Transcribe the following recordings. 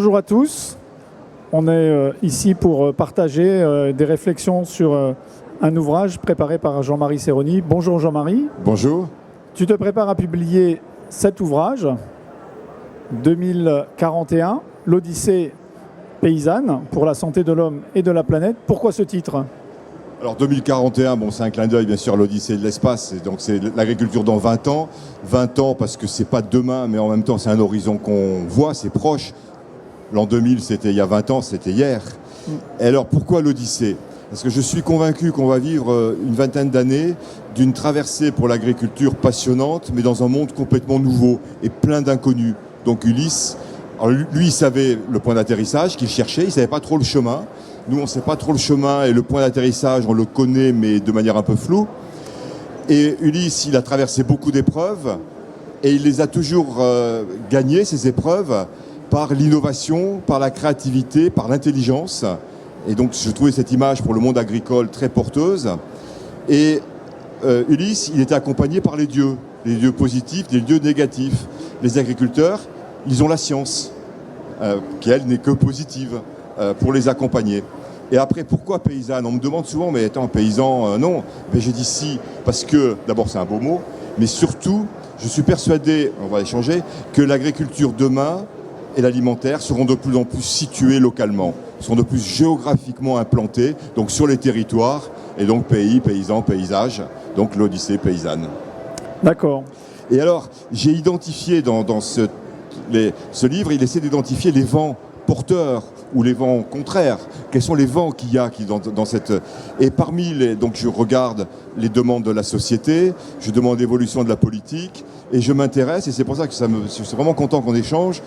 bonjour à tous. On est ici pour partager des réflexions sur un ouvrage préparé par Jean-Marie Serroni. Bonjour Jean-Marie. Bonjour. Tu te prépares à publier cet ouvrage, 2041, l'Odyssée paysanne pour la santé de l'homme et de la planète. Pourquoi ce titre ? Alors 2041, c'est un clin d'œil bien sûr à l'Odyssée de l'espace, donc c'est l'agriculture dans 20 ans. 20 ans parce que c'est pas demain, mais en même temps c'est un horizon qu'on voit, c'est proche. L'an 2000 c'était il y a 20 ans, c'était hier. Et alors pourquoi l'Odyssée ? Parce que je suis convaincu qu'on va vivre une vingtaine d'années d'une traversée pour l'agriculture passionnante, mais dans un monde complètement nouveau et plein d'inconnus. Donc Ulysse, alors lui il savait le point d'atterrissage qu'il cherchait, il savait pas trop le chemin. Nous, on ne sait pas trop le chemin et le point d'atterrissage, on le connaît, mais de manière un peu floue. Et Ulysse, il a traversé beaucoup d'épreuves et il les a toujours gagnées, ces épreuves, par l'innovation, par la créativité, par l'intelligence. Et donc, je trouvais cette image pour le monde agricole très porteuse. Et Ulysse, il était accompagné par les dieux positifs, les dieux négatifs. Les agriculteurs, ils ont la science, qui elle n'est que positive. Pour les accompagner. Et après, pourquoi paysanne ? On me demande souvent, mais attends, paysan, non. Mais j'ai dit si, parce que, d'abord, c'est un beau mot, mais surtout, je suis persuadé, on va échanger, que l'agriculture demain et l'alimentaire seront de plus en plus situés localement, seront de plus géographiquement implantés, donc sur les territoires, et donc pays, paysans, paysages, donc l'Odyssée paysanne. D'accord. Et alors, j'ai identifié dans ce livre, il essaie d'identifier les vents porteurs ou les vents contraires. Quels sont les vents qu'il y a dans cette... Et parmi les... Donc je regarde les demandes de la société, je demande l'évolution de la politique, et je m'intéresse, et c'est pour ça que je suis vraiment content qu'on échange,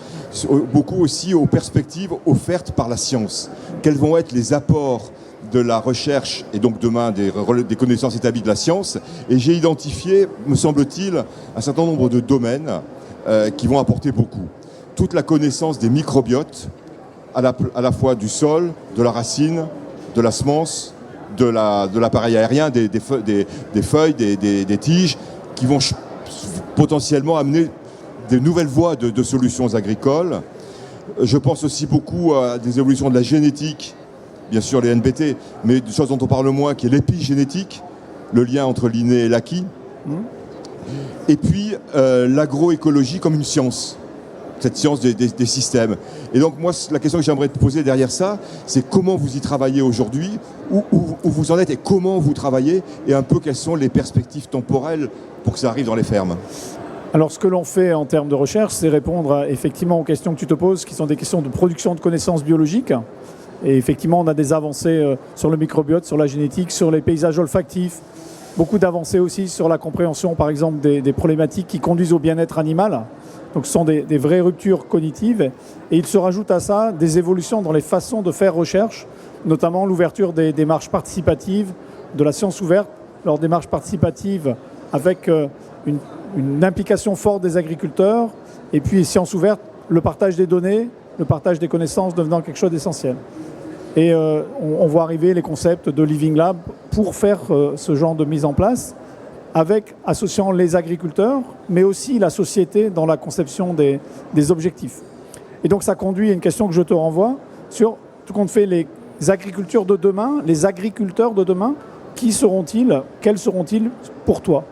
beaucoup aussi aux perspectives offertes par la science. Quels vont être les apports de la recherche, et donc demain des connaissances établies de la science. Et j'ai identifié, me semble-t-il, un certain nombre de domaines qui vont apporter beaucoup. Toute la connaissance des microbiotes, à la fois du sol, de la racine, de la semence, de l'appareil aérien, des feuilles, des tiges, qui vont potentiellement amener de nouvelles voies de solutions agricoles. Je pense aussi beaucoup à des évolutions de la génétique, bien sûr les NBT, mais des choses dont on parle moins, qui est l'épigénétique, le lien entre l'inné et l'acquis. Et puis l'agroécologie comme une science. Cette science des systèmes. Et donc moi, la question que j'aimerais te poser derrière ça, c'est comment vous y travaillez aujourd'hui, où vous en êtes et comment vous travaillez, et un peu quelles sont les perspectives temporelles pour que ça arrive dans les fermes. Alors ce que l'on fait en termes de recherche, c'est répondre effectivement aux questions que tu te poses, qui sont des questions de production de connaissances biologiques. Et effectivement, on a des avancées sur le microbiote, sur la génétique, sur les paysages olfactifs, beaucoup d'avancées aussi sur la compréhension, par exemple, des problématiques qui conduisent au bien-être animal. Donc ce sont des vraies ruptures cognitives. Et il se rajoute à ça des évolutions dans les façons de faire recherche, notamment l'ouverture des démarches participatives, de la science ouverte, leurs démarches participatives avec une implication forte des agriculteurs, et puis science ouverte, le partage des données, le partage des connaissances devenant quelque chose d'essentiel. Et on voit arriver les concepts de Living Lab pour faire ce genre de mise en place, associant les agriculteurs, mais aussi la société dans la conception des objectifs. Et donc ça conduit à une question que je te renvoie sur tout compte fait les agriculteurs de demain, qui seront-ils, quels seront-ils pour toi ?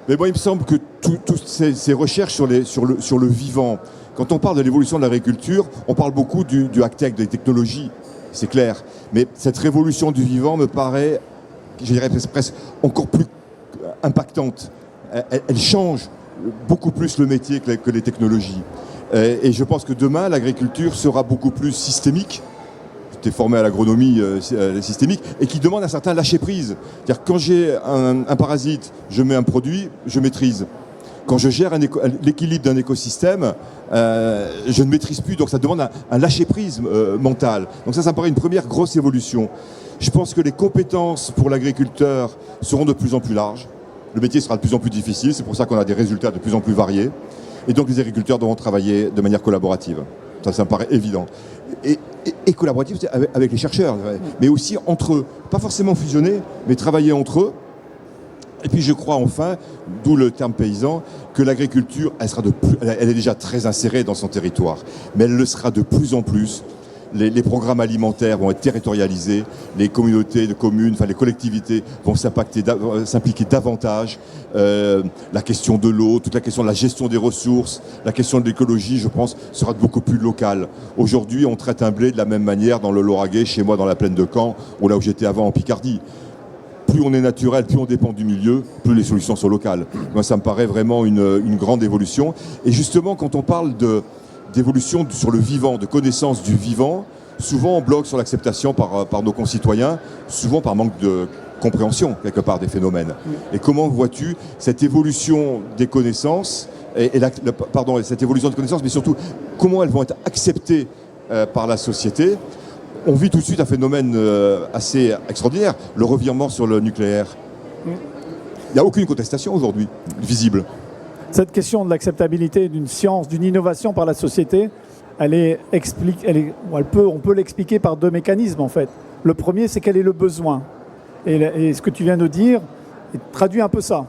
Mais bon, il me semble que toutes ces recherches sur le vivant, quand on parle de l'évolution de l'agriculture, on parle beaucoup du high-tech, des technologies, c'est clair. Mais cette révolution du vivant me paraît, je dirais presque encore plus impactante. Elle change beaucoup plus le métier que les technologies. Et je pense que demain, l'agriculture sera beaucoup plus systémique. J'étais formé à l'agronomie systémique et qui demande un certain lâcher-prise. C'est-à-dire quand j'ai un parasite, je mets un produit, je maîtrise. Quand je gère l'équilibre d'un écosystème, je ne maîtrise plus. Donc ça demande un lâcher-prise mental. Donc ça me paraît une première grosse évolution. Je pense que les compétences pour l'agriculteur seront de plus en plus larges. Le métier sera de plus en plus difficile, c'est pour ça qu'on a des résultats de plus en plus variés. Et donc les agriculteurs devront travailler de manière collaborative. Ça me paraît évident. Et collaborative avec les chercheurs, mais aussi entre eux. Pas forcément fusionner, mais travailler entre eux Et puis je crois enfin, d'où le terme paysan, que l'agriculture, elle est déjà très insérée dans son territoire, mais elle le sera de plus en plus. Les programmes alimentaires vont être territorialisés, les communautés de communes, enfin les collectivités vont s'impliquer davantage. La question de l'eau, toute la question de la gestion des ressources, la question de l'écologie, je pense, sera beaucoup plus locale. Aujourd'hui, on traite un blé de la même manière dans le Lauragais, chez moi dans la plaine de Caen, ou là où j'étais avant en Picardie. Plus on est naturel, plus on dépend du milieu, plus les solutions sont locales. Moi, ça me paraît vraiment une grande évolution. Et justement, quand on parle d'évolution sur le vivant, de connaissance du vivant, souvent on bloque sur l'acceptation par nos concitoyens, souvent par manque de compréhension, quelque part, des phénomènes. Et comment vois-tu cette évolution des connaissances, cette évolution des connaissances, mais surtout, comment elles vont être acceptées par la société? On vit tout de suite un phénomène assez extraordinaire, le revirement sur le nucléaire. Il n'y a aucune contestation aujourd'hui, visible. Cette question de l'acceptabilité d'une science, d'une innovation par la société, on peut l'expliquer par deux mécanismes en fait. Le premier, c'est quel est le besoin. Et ce que tu viens de dire traduit un peu ça.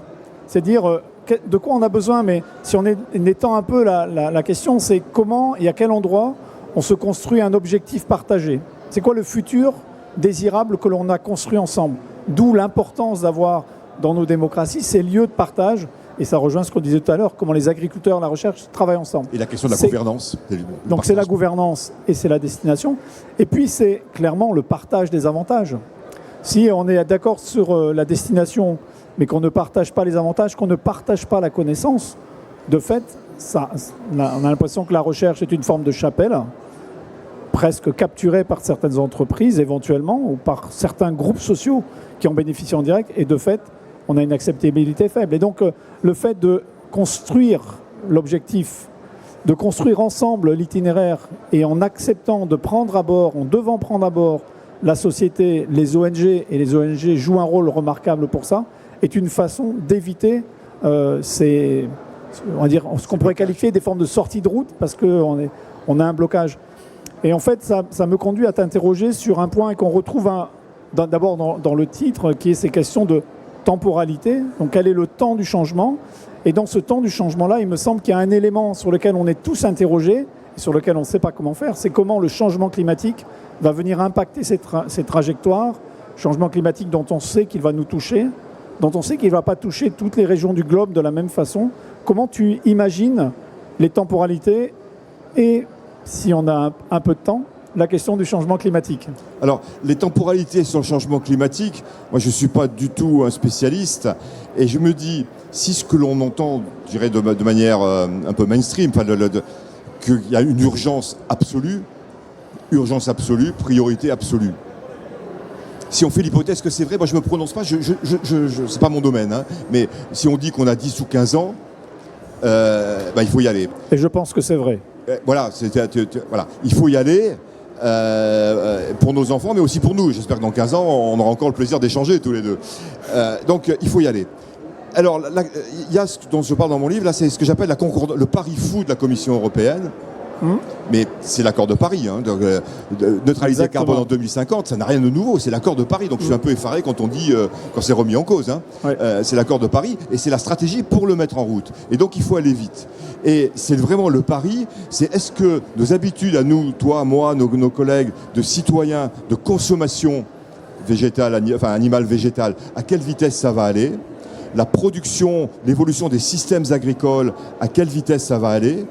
C'est dire de quoi on a besoin, mais si on étend un peu la question, c'est comment et à quel endroit on se construit un objectif partagé. C'est quoi le futur désirable que l'on a construit ensemble? D'où l'importance d'avoir dans nos démocraties ces lieux de partage. Et ça rejoint ce qu'on disait tout à l'heure, comment les agriculteurs et la recherche travaillent ensemble. Et la question de la gouvernance. Donc c'est la gouvernance et c'est la destination. Et puis c'est clairement le partage des avantages. Si on est d'accord sur la destination, mais qu'on ne partage pas les avantages, qu'on ne partage pas la connaissance, de fait, on a l'impression que la recherche est une forme de chapelle, presque capturée par certaines entreprises éventuellement, ou par certains groupes sociaux qui en bénéficient en direct, et de fait, on a une acceptabilité faible. Et donc, le fait de construire l'objectif, de construire ensemble l'itinéraire, et en acceptant de prendre à bord, en devant prendre à bord la société, les ONG, et les ONG jouent un rôle remarquable pour ça, est une façon d'éviter on va dire, ce qu'on pourrait qualifier des formes de sortie de route, parce qu'on a un blocage. Et en fait, ça me conduit à t'interroger sur un point qu'on retrouve d'abord dans le titre, qui est ces questions de temporalité. Donc, quel est le temps du changement? Et dans ce temps du changement-là, il me semble qu'il y a un élément sur lequel on est tous interrogés, et sur lequel on ne sait pas comment faire, c'est comment le changement climatique va venir impacter ces trajectoires. Changement climatique dont on sait qu'il va nous toucher, dont on sait qu'il ne va pas toucher toutes les régions du globe de la même façon. Comment tu imagines les temporalités et, si on a un peu de temps, la question du changement climatique? Alors, les temporalités sur le changement climatique, moi je ne suis pas du tout un spécialiste, et je me dis, si ce que l'on entend, je dirais de manière un peu mainstream, qu'il y a une urgence absolue, priorité absolue. Si on fait l'hypothèse que c'est vrai, moi je ne me prononce pas, c'est pas mon domaine, hein, mais si on dit qu'on a 10 ou 15 ans, il faut y aller. Et je pense que c'est vrai. Voilà, il faut y aller pour nos enfants, mais aussi pour nous. J'espère que dans 15 ans, on aura encore le plaisir d'échanger tous les deux. Donc, il faut y aller. Alors, il y a ce dont je parle dans mon livre, là, c'est ce que j'appelle le pari fou de la Commission européenne. Mais c'est l'accord de Paris. Hein, donc, neutraliser le carbone en 2050, ça n'a rien de nouveau. C'est l'accord de Paris. Donc je suis un peu effaré quand on dit, quand c'est remis en cause. Hein. Ouais. C'est l'accord de Paris et c'est la stratégie pour le mettre en route. Et donc il faut aller vite. Et c'est vraiment le pari, c'est est-ce que nos habitudes à nous, toi, moi, nos collègues, de citoyens, de consommation végétale, animale, végétale, à quelle vitesse ça va aller? La production, l'évolution des systèmes agricoles, à quelle vitesse ça va aller?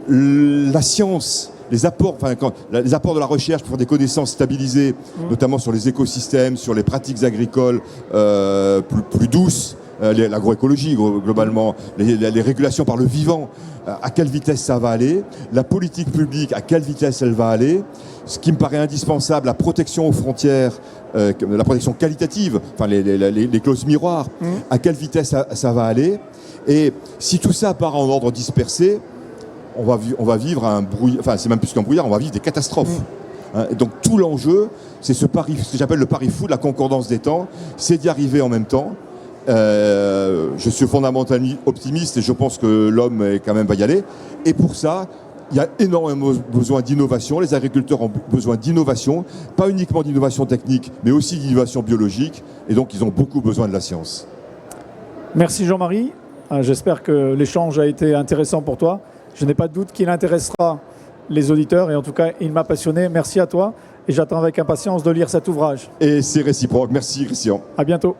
La science, les apports de la recherche pour faire des connaissances stabilisées, notamment sur les écosystèmes, sur les pratiques agricoles plus douces, l'agroécologie globalement, les régulations par le vivant, à quelle vitesse ça va aller, la politique publique, à quelle vitesse elle va aller, ce qui me paraît indispensable, la protection aux frontières, la protection qualitative, les clauses miroirs, à quelle vitesse ça va aller. Et si tout ça part en ordre dispersé, on va vivre un brouillard, c'est même plus qu'un brouillard, on va vivre des catastrophes. Donc tout l'enjeu, c'est ce que j'appelle le pari fou de la concordance des temps, c'est d'y arriver en même temps. Je suis fondamentalement optimiste et je pense que l'homme quand même va y aller. Et pour ça, il y a énormément besoin d'innovation. Les agriculteurs ont besoin d'innovation, pas uniquement d'innovation technique, mais aussi d'innovation biologique. Et donc, ils ont beaucoup besoin de la science. Merci Jean-Marie. J'espère que l'échange a été intéressant pour toi. Je n'ai pas de doute qu'il intéressera les auditeurs et en tout cas, il m'a passionné. Merci à toi et j'attends avec impatience de lire cet ouvrage. Et c'est réciproque. Merci Christian. À bientôt.